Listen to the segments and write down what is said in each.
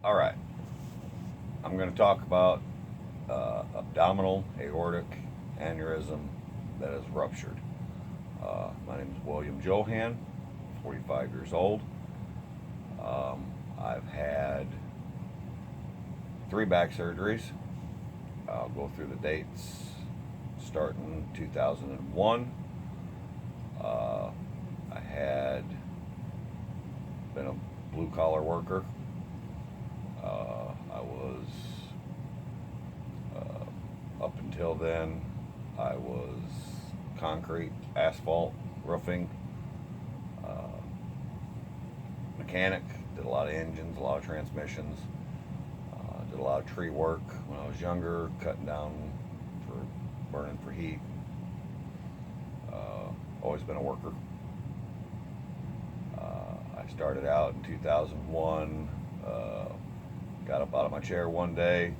All right, I'm going to talk about abdominal aortic aneurysm that is ruptured. My name is William Johan, 45 years old. I've had 3 back surgeries. I'll go through the dates starting 2001. I had been a blue collar worker. I was, up until then, I was concrete, asphalt, roofing, mechanic, did a lot of engines, a lot of transmissions, did a lot of tree work when I was younger, cutting down for burning for heat. Always been a worker. I started out in 2001. Got up out of my chair one day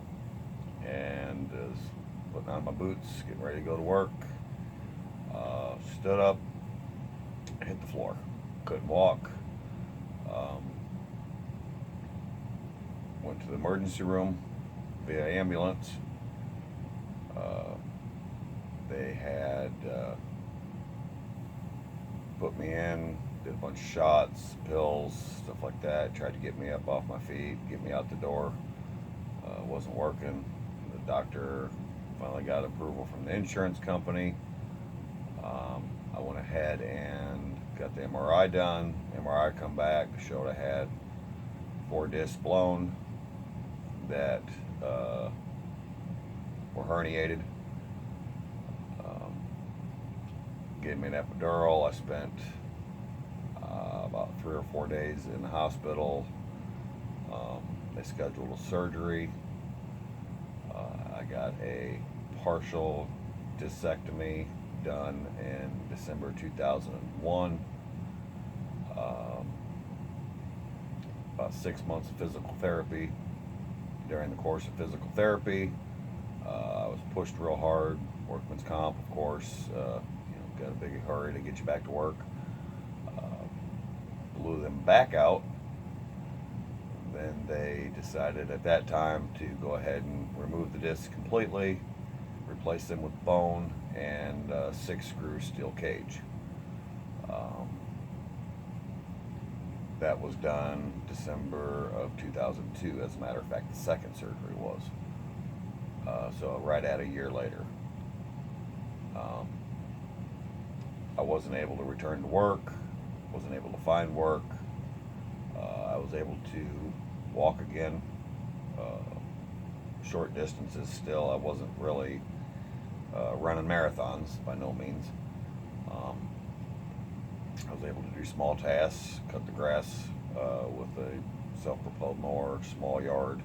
and was putting on my boots, getting ready to go to work. Stood up, hit the floor. Couldn't walk. Went to the emergency room via ambulance. They had put me in, did a bunch of shots, pills, stuff like that. Tried to get me up off my feet, get me out the door. Wasn't working. The doctor finally got approval from the insurance company. I went ahead and got the MRI done. MRI come back, showed I had 4 discs blown that were herniated. Gave me an epidural. I spent about 3 or 4 days in the hospital. They scheduled a surgery. I got a partial discectomy done in December 2001. About 6 months of physical therapy. During the course of physical therapy, I was pushed real hard. Workman's comp, of course. Got a big hurry to get you back to work. Blew them back out. Then they decided at that time to go ahead and remove the discs completely, replace them with bone and 6-screw steel cage. That was done December of 2002. As a matter of fact, the second surgery was. So right at a year later. I wasn't able to return to work, wasn't able to find work. I was able to walk again, short distances still. I wasn't really running marathons by no means. I was able to do small tasks, cut the grass with a self-propelled mower, small yard,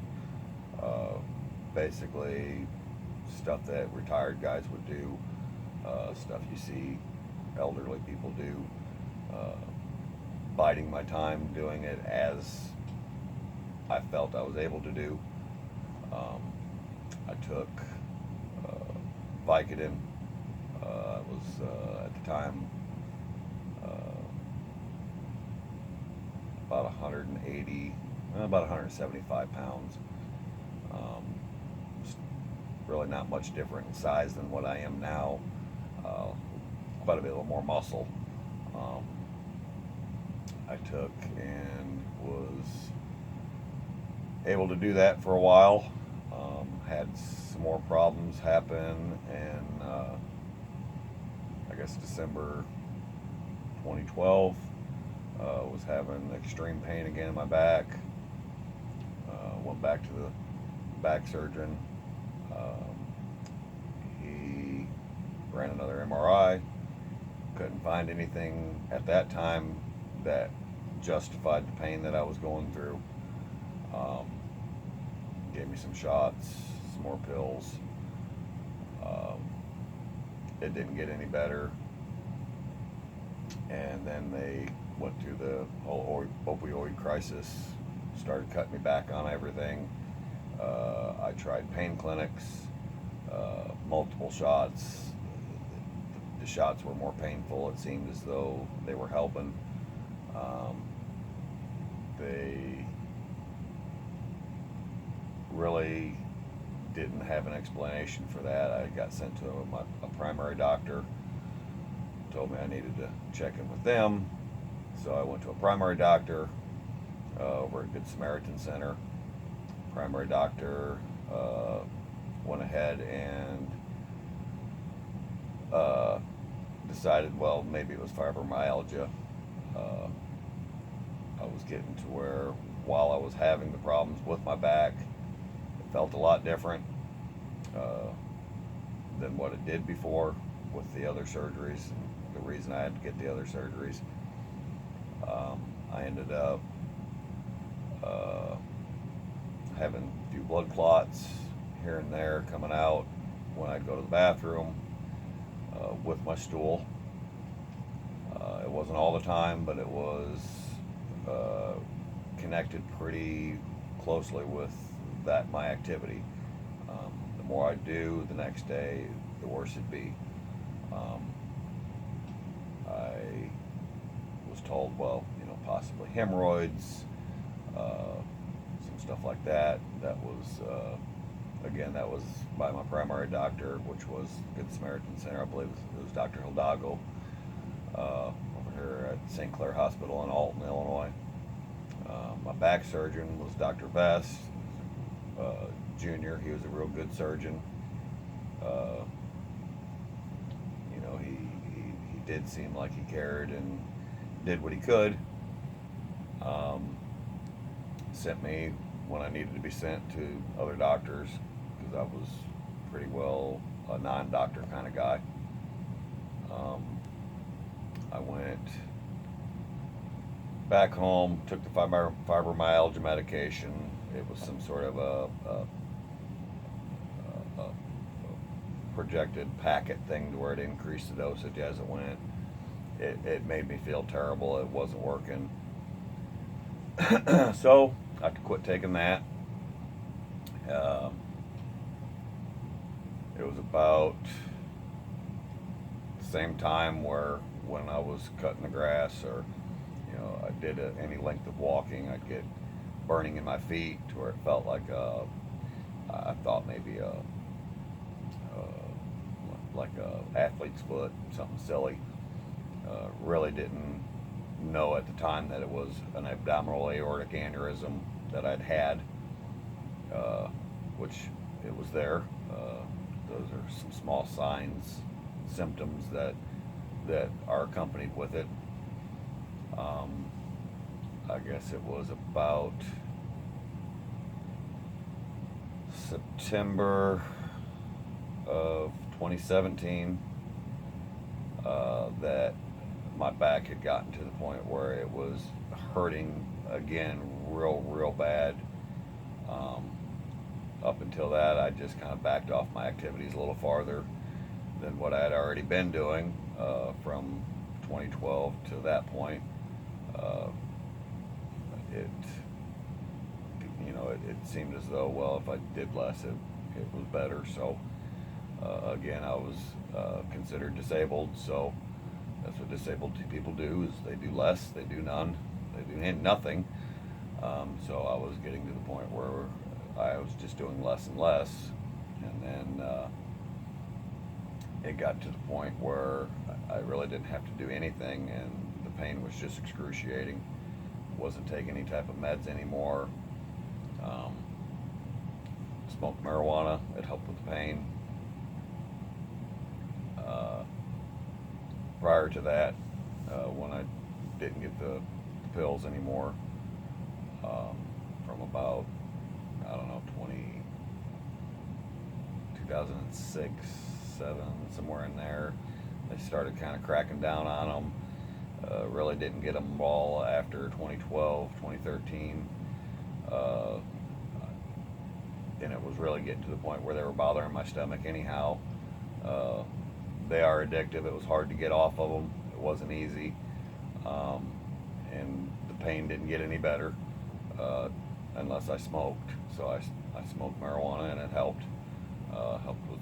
basically stuff that retired guys would do, stuff you see elderly people do, biding my time doing it as I felt I was able to do. I took Vicodin. I was at the time about 180, about 175 pounds. Really not much different in size than what I am now. Quite a bit more muscle. I took and was able to do that for a while. Had some more problems happen, and I guess December 2012, was having extreme pain again in my back. Went back to the back surgeon. He ran another MRI. Couldn't find anything at that time that justified the pain that I was going through. Gave me some shots, some more pills. It didn't get any better. And then they went through the whole opioid crisis, started cutting me back on everything. I tried pain clinics, multiple shots. The shots were more painful. It seemed as though they were helping. They really didn't have an explanation for that. I got sent to a primary doctor, told me I needed to check in with them. So I went to a primary doctor over at Good Samaritan Center. Primary doctor went ahead and decided, well, maybe it was fibromyalgia. I was getting to where, while I was having the problems with my back, it felt a lot different than what it did before with the other surgeries. And the reason I had to get the other surgeries, I ended up having a few blood clots here and there coming out when I'd go to the bathroom with my stool. It wasn't all the time, but it was connected pretty closely with my activity. The more I do, the next day, the worse it'd be. I was told, well, possibly hemorrhoids, some stuff like that. That was, again, that was by my primary doctor, which was Good Samaritan Center. I believe it was Dr. Hildago over here at St. Clair Hospital in Alton, Illinois. My back surgeon was Dr. Vest Jr. He was a real good surgeon. He did seem like he cared and did what he could. Sent me when I needed to be sent to other doctors, because I was pretty well a non-doctor kind of guy. I went back home, took the fibromyalgia medication. It was some sort of a projected packet thing to where it increased the dosage as it went. It made me feel terrible. It wasn't working. So I quit taking that. It was about the same time where when I was cutting the grass, or I did any length of walking, I'd get burning in my feet to where it felt like I thought maybe like a athlete's foot, something silly. Really didn't know at the time that it was an abdominal aortic aneurysm that I'd had, which it was there. Those are some small signs, symptoms that are accompanied with it. I guess it was about September of 2017 that my back had gotten to the point where it was hurting again real bad. Up until that, I just kind of backed off my activities a little farther than what I had already been doing from 2012 to that point. It seemed as though, well, if I did less, it was better. So again, I was considered disabled. So that's what disabled people do: is they do less, they do none, they do nothing. So I was getting to the point where I was just doing less and less, and then it got to the point where I really didn't have to do anything, and the pain was just excruciating. Wasn't taking any type of meds anymore. Smoked marijuana. It helped with the pain. Prior to that, when I didn't get the pills anymore, from about, I don't know, 2006, 7, somewhere in there, they started kind of cracking down on them. Really didn't get them all after 2012, 2013. And it was really getting to the point where they were bothering my stomach anyhow. They are addictive. It was hard to get off of them. It wasn't easy. And the pain didn't get any better unless I smoked. So I smoked marijuana, and it helped. Helped with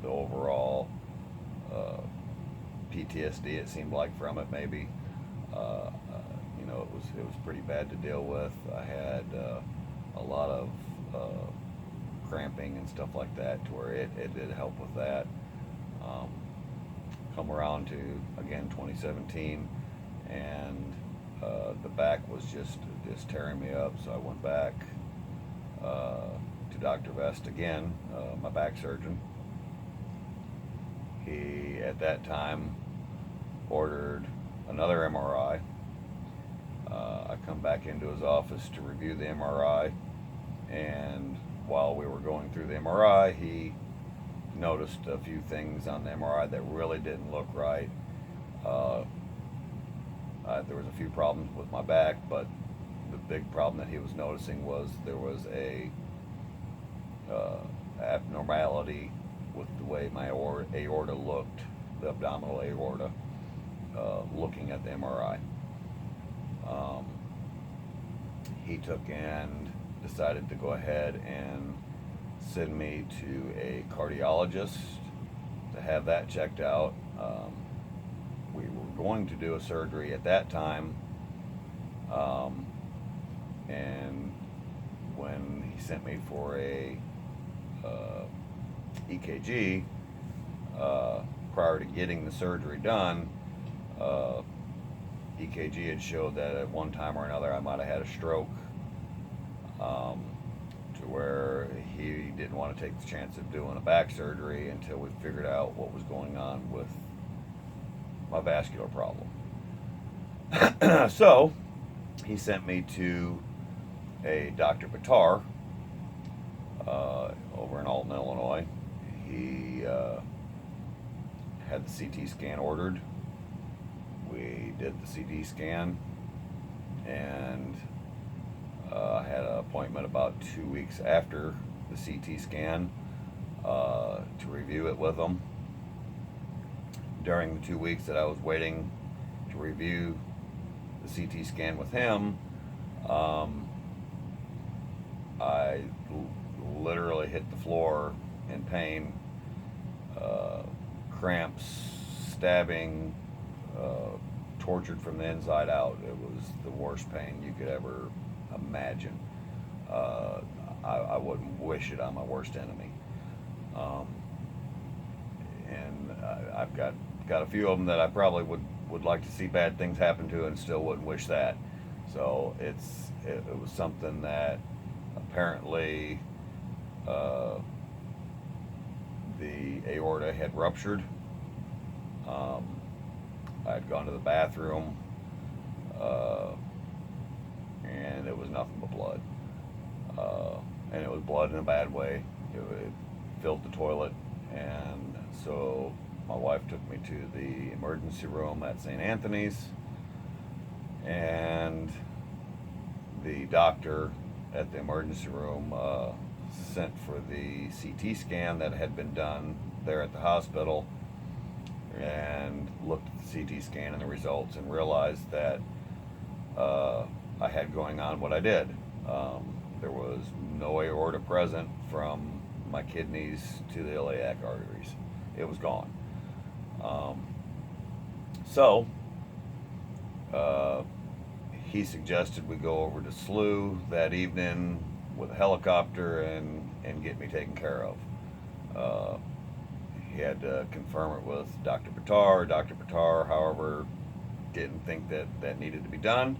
the overall PTSD, it seemed like, from it, maybe. it was pretty bad to deal with. I had a lot of cramping and stuff like that, to where it did help with that. Um, Come around to, again, 2017, and the back was just tearing me up. So I went back to Dr. Vest again, my back surgeon. He at that time ordered another MRI. I come back into his office to review the MRI, and while we were going through the MRI, he noticed a few things on the MRI that really didn't look right. There was a few problems with my back, but the big problem that he was noticing was there was a abnormality with the way my aorta looked, the abdominal aorta, looking at the MRI. He took and decided to go ahead and send me to a cardiologist to have that checked out. We were going to do a surgery at that time, and when he sent me for a EKG, prior to getting the surgery done, EKG had showed that at one time or another I might have had a stroke, to where he didn't want to take the chance of doing a back surgery until we figured out what was going on with my vascular problem. So he sent me to a Dr. Batar over in Alton, Illinois. He had the CT scan ordered. We did the CT scan, and I had an appointment about 2 weeks after the CT scan to review it with him. During the 2 weeks that I was waiting to review the CT scan with him, I literally hit the floor in pain, cramps, stabbing, tortured from the inside out. It was the worst pain you could ever imagine. I wouldn't wish it on my worst enemy. And I've got a few of them that I probably would like to see bad things happen to, and still wouldn't wish that. So it was something that apparently the aorta had ruptured. I had gone to the bathroom, and it was nothing but blood. And it was blood in a bad way. It filled the toilet, and so my wife took me to the emergency room at St. Anthony's, and the doctor at the emergency room sent for the CT scan that had been done there at the hospital, and looked at the CT scan and the results, and realized that I had going on what I did. There was no aorta present from my kidneys to the iliac arteries. It was gone. So he suggested we go over to SLU that evening with a helicopter and get me taken care of. He had to confirm it with Dr. Batar. Dr. Batar, however, didn't think that needed to be done.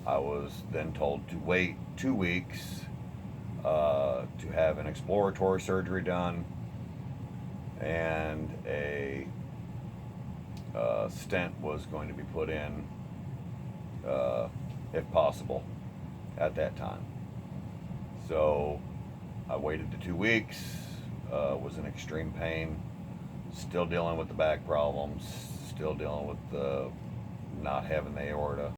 I was then told to wait 2 weeks to have an exploratory surgery done, and a stent was going to be put in, if possible, at that time. So I waited the 2 weeks, was in extreme pain, still dealing with the back problems, still dealing with the not having the aorta.